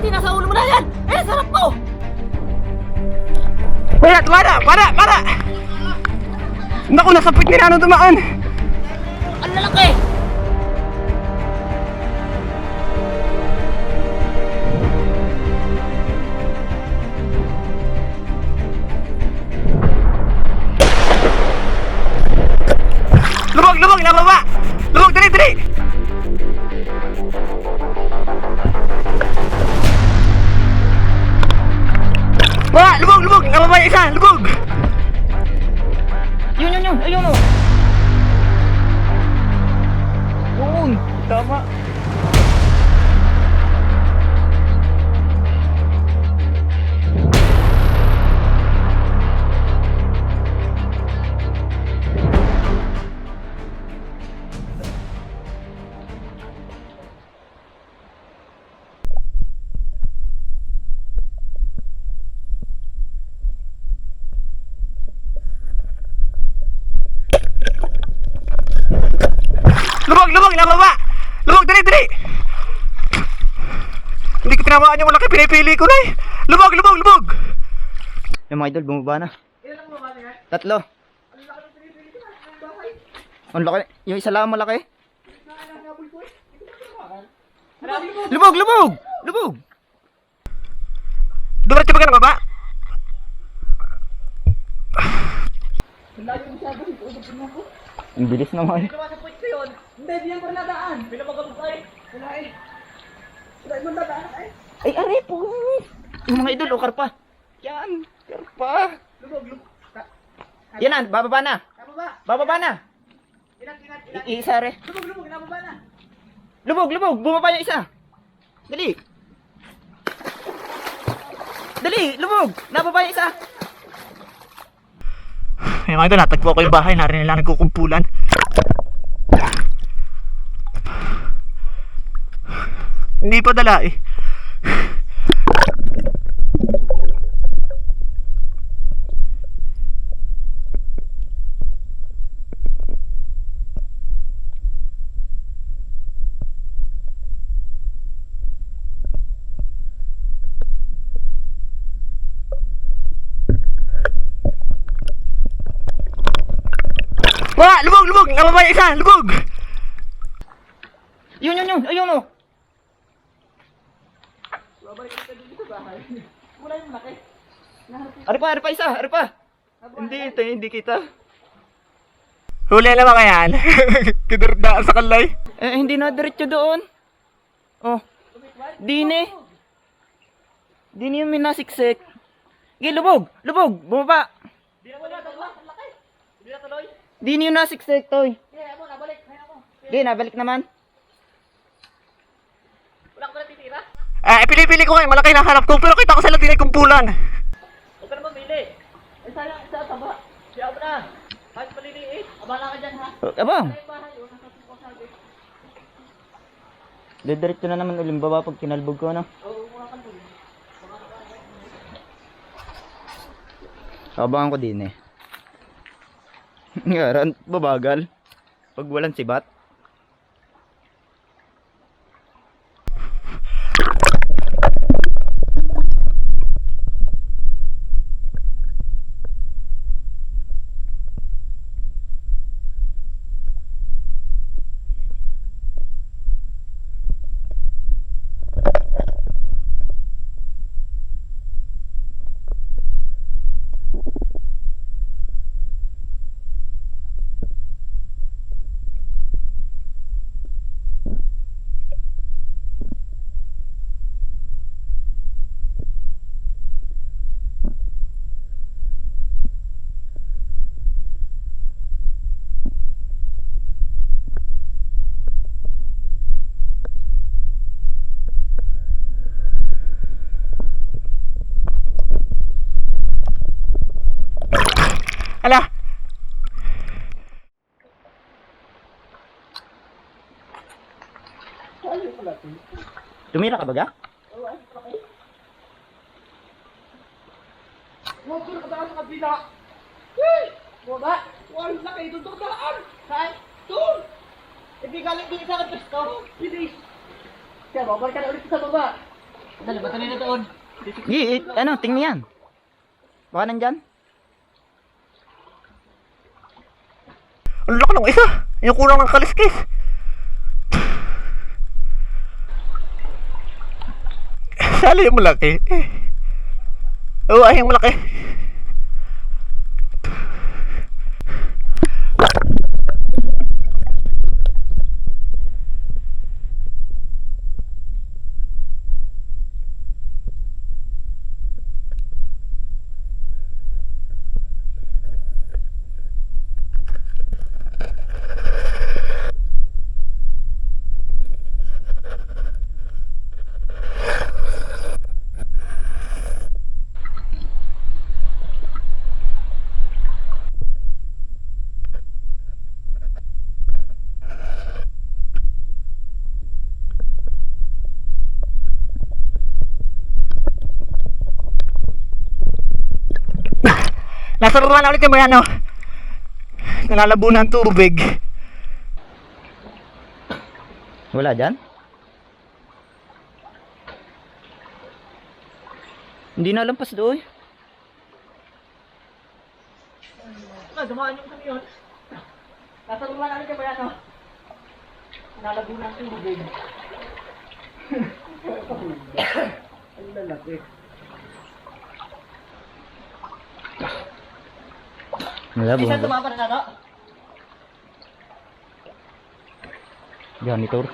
spaghetti nasa ulo mo na yan! Eh, sarap mo! Para! Naku, nasapit ni Rano dumaan. Ang lalaki! Lubog, nababa! Lubog, dali! Lubog! Nababa yung isa, lubog! Yun, ayun o! Yun, tama. Lubog, nababa! Lubog, dali! Hindi ko tinamaan yung malaki, pinipili ko na eh. Lubog! Yung mga idol, bumaba na. Ilan ang bumaba na yan? 3. Ang laki, yung isa lang malaki. Lubog! Dumating ba ka na baba? Ang bilis naman. Hindi, diyan ko nadaan. Pinamagabot ay. Wala eh. Wala mo nadaan ay. Ay, aray po. Yung mga idol, karpa. Yan, karpa. Lubog. Yan na, bababa na. Bababa na. Ilan. Isa re. Lubog, nababa na. Lubog, bumaba yung isa. Dali, lubog. Nababa yung isa. Ay, mga idol, natagpo ko yung bahay. Narinig nila nagkukumpulan. Hindi pa dala eh. Lubog! Nababa yung isa! Lubog! Yun! Ayun o! Wala yung laki. Ari pa isa! Hindi kita. Huli naman ka yan. Kinurdaan sa kalay. Eh, hindi na diretso doon. Oh. Dini yung minasiksik. Sige, lubog! Bumaba! Di na wala, dalawa. Ang laki. Hindi na tuloy. Dini yung nasiksik, toy. Kaya mo, nabalik. Sige, nabalik naman. Wala ko na titira. Pili-pili ko ngayon. Malaki na hanap ko. Pero kita ko sila dinay kumpulan. Huwag ka na mamili. Ay, sayang isa taba. Siya mo na. Kahit maliliit. Abala ka dyan ha. Abang. Ay, bahay. O, nasa sabi. Diretso na naman uling baba pag kinalbog ko, no? Oo, mukha ka doon. Abangan ko din eh. Ngaran, babagal. Pag walang sibat. Ala! Tumira ka baga? Huwag ko na sa kabila. Hey! Wala. Wala na kayo. Doon daan. Saan? Doon. Hindi galing doon isa ka pwesto. Bilis. Kaya babalik ka na ulit sa baba. Dali, ba't na doon? Ano, tingnan yan. Baka nandyan. Ang laki ng isa. Yung kurang ng kaliskis. Sali yung malaki. Oo, ay yung malaki. Nasa baba na ulit yung bayano. Nalalabo ng tubig. Wala dyan? Hindi na lampas doon. Dumaan yung kami yun. Nasa baba na ulit yung bayano. Nalalabo ng tubig. Ang lalaki. Malabo. Isa tumapa na to? Janitor.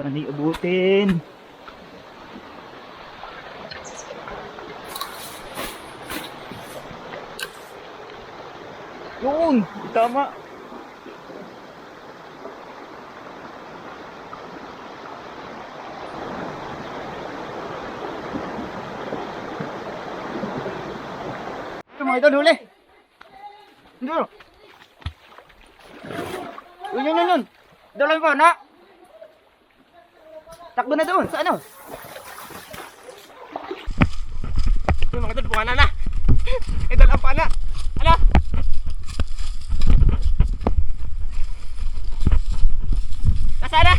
Sana iubutin. Yun, tama. Ito mga idol, huli. Ito. Yun. Dalawa pa, na. Takbo na doon, sa ano? Yung mga idol, buwana na. Idol, ang pana. Ano? Nasaan na?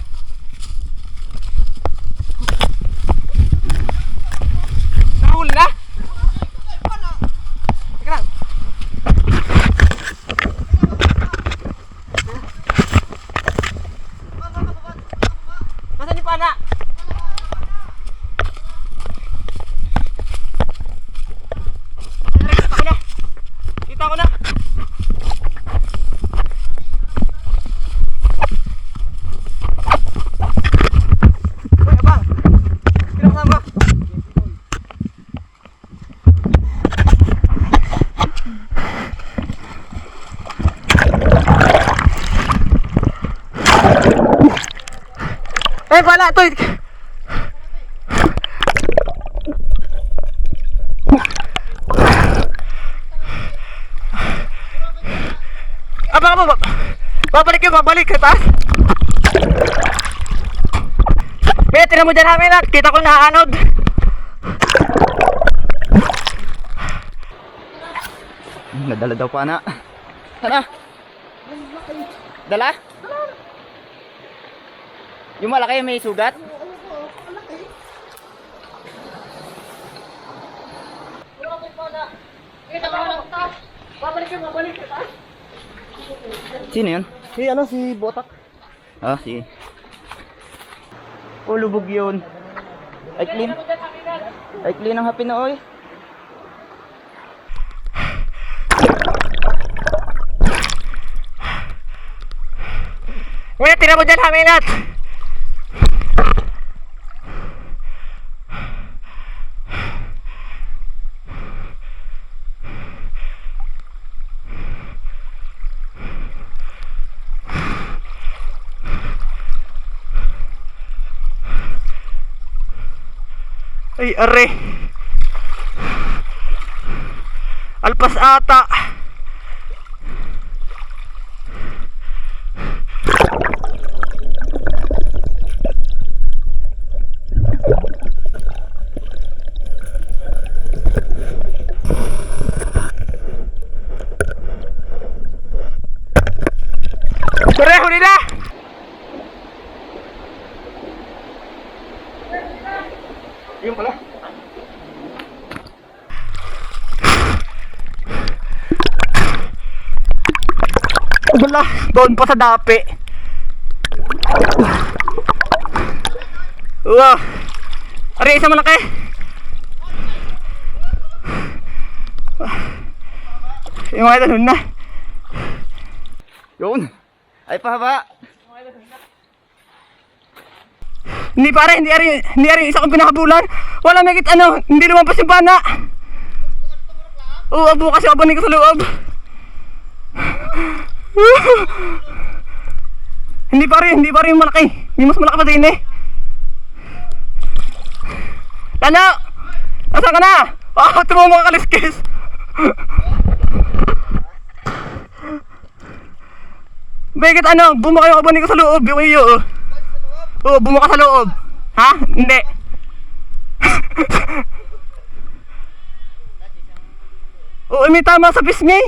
Nahuli na? Teka lang. Nasaan yung pana? Kita ko na. Uy, abang. Kinakasama ka. Pala ito. Babalik yung babalik kay taas. May tinan mo dyan namin at kita ko naanod. Nadala daw pa na. Sana? Dala? Yung malaki may sugat? Sino yun? Si Botak. Ah, si. Oh, lubog yun. Ay clean ang happy na oy. Kuya, tira mo dyan haminat. Ay, are. Alpas ata. Tara, huli na! Ayun pala. Wala, doon pa sa dapi. Wow. Ari, isa malaki. Yung mga ito na. Yun. Ay pahaba. Hindi pare, hindi ari isa kong pinakabulan. Wala megit ano, hindi lumampas yung pana. Oo, abo kasi abanin ko sa loob. Hindi pare yung malaki. May mas malaki pa din eh. Lalo! Nasaan ka na? Oh, tumo mga kaliskis. Bakit ano, bumuka yung abanin ko sa loob, yung iyo. Oo, bumuka sa loob. Ha? Hindi. Oo, may tama sa pisngi.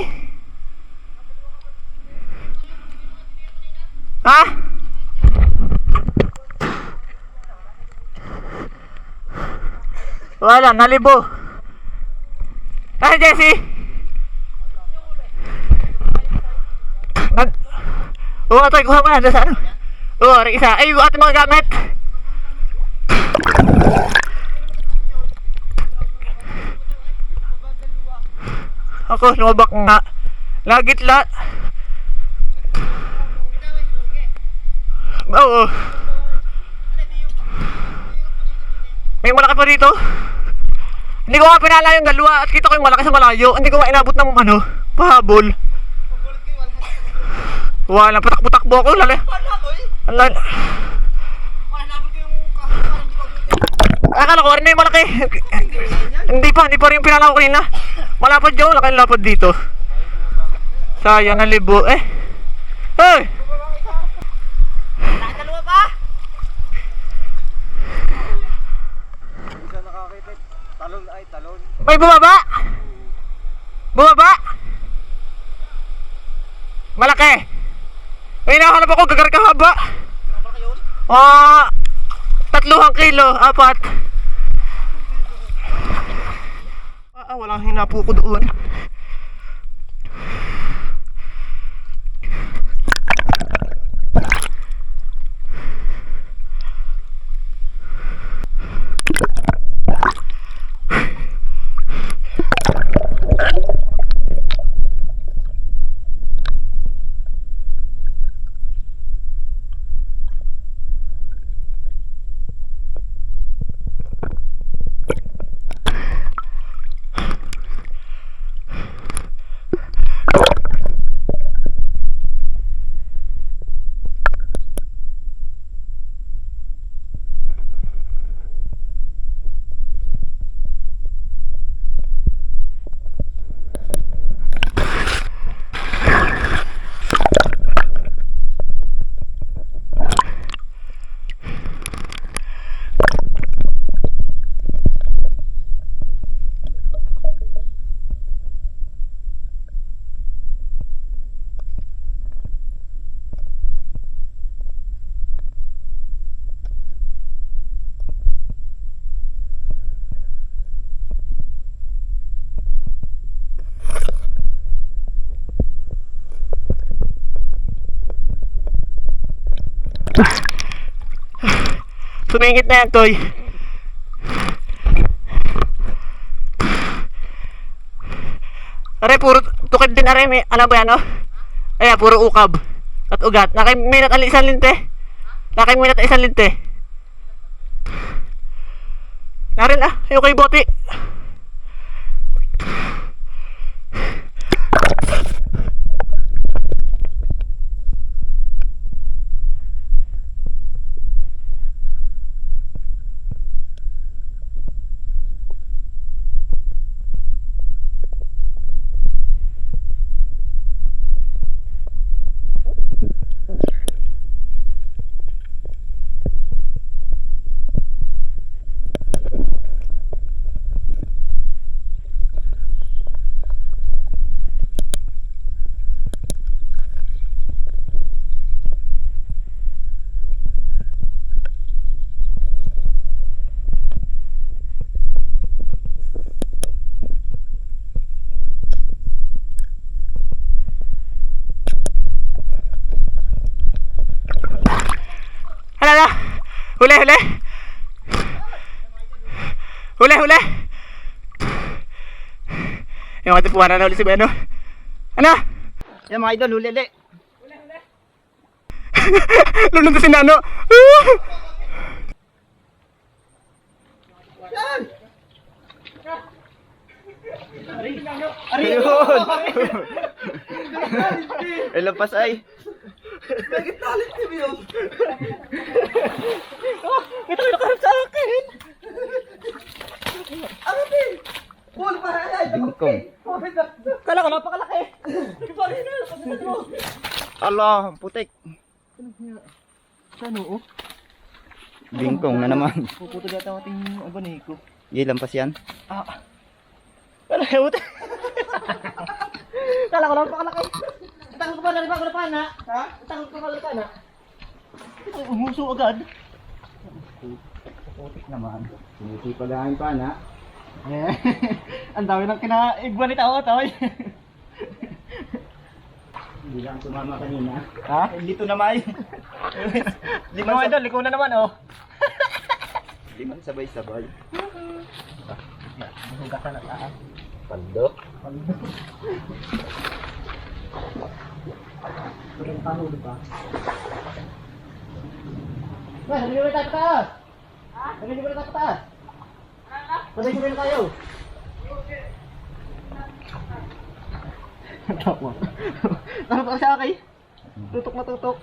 Ha? Wala, nalibo. Ay, Jessie. Oo, ito, kuha mo na sa ano. Oo, isa. Ay, ating mga gamit. Ako, lumabak nga. Lagitla. Oo. May malaki pa dito. Hindi ko nga pinala yung dalawa at kita ko yung malaki sa malayo. Hindi ko nga inabot ng ano, pahabol. Wala, patak-patakbo ako, lala. Wala. Akala ko rin na yung malaki. Hindi pa rin yung pinala ko kanina. Malapad dyan, laki yung lapad dito. Sayang na libo eh. Hey! Dalawa pa? Isa nakakipit. Talon ay talon. May bumaba? Bumaba? Malaki. May nakahanap ako, gagar kahaba. Ah, 3 kilo, 4. Walang hinapo ko doon. Sumingit na yan, Toy. Are, puro tukid din, are. May, ano ba yan, oh? Ayan, puro ukab. At ugat. Nakiminat ang isang linte. Nakiminat ang isang linte. Narin, ayoko yung bote. Huli, huli. Huli, huli. Yung katipuan na ulit si Beno. Ano? Yan mga idol, huli. Lunod si Nano. Ayun! Lampas ay. Ito yung nakarap sa akin. Bingkong. Kala ko napakalaki. Sorry na, pagkatad mo. Allah, ang putik. Saan oo? Bingkong na naman. Puputo data ating abaniko. Yan, lampas yan. Kala ko Kala ko napakalaki. Takot ko pa na rin ako na pana. Ha? Takot ko pa na pana. Umuso agad. Putik naman. Sinisipagahan pa na. Ang dami ng kinaigwa ni tao, toy. Hindi lang tumama kanina. Ha? Dito na may. Liko idol, liko na naman oh. Liman sabay-sabay. Hugatan na taas. Pando. Ang taho ba? Ba, hindi mo tayo taas. Ha? Hindi mo tayo taas. Sabay-sabay na tayo. Tawa. Tarap ako siya kay. Tutok na tutok.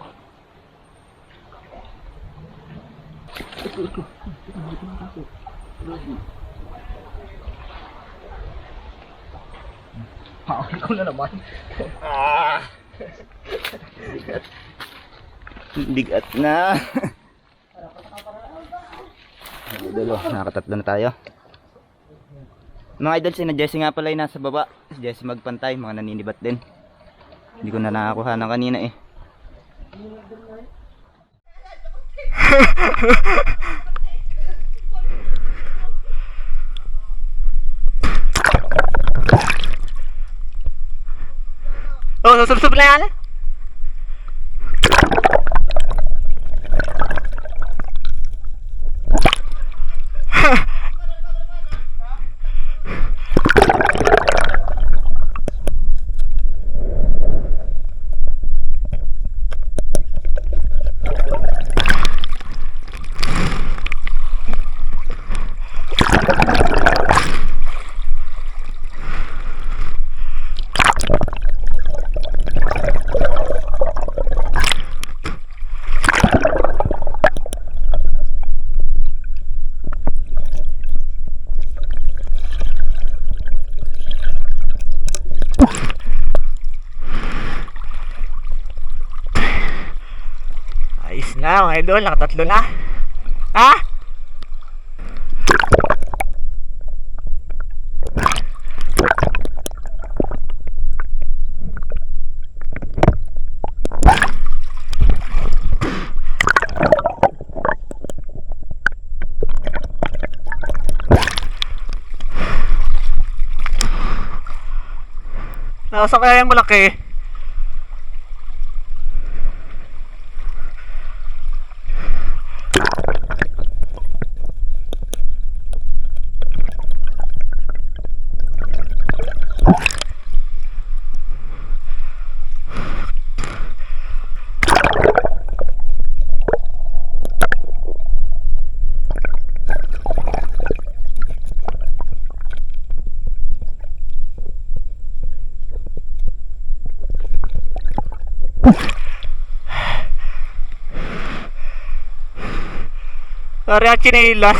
Pakakil ko na naman. Bigat na. Idol, nakatatlo na tayo. Mga idol, si na Jessie nga pala ay nasa baba. Si Jessie magpantay, mga naninibat din. Hindi ko na nakakuha ng kanina eh. Oh, susub-sub na yan. Ayos na mga idol, nakatatlo na. Ha? Nasa kaya yung malaki? Ariya chinelas.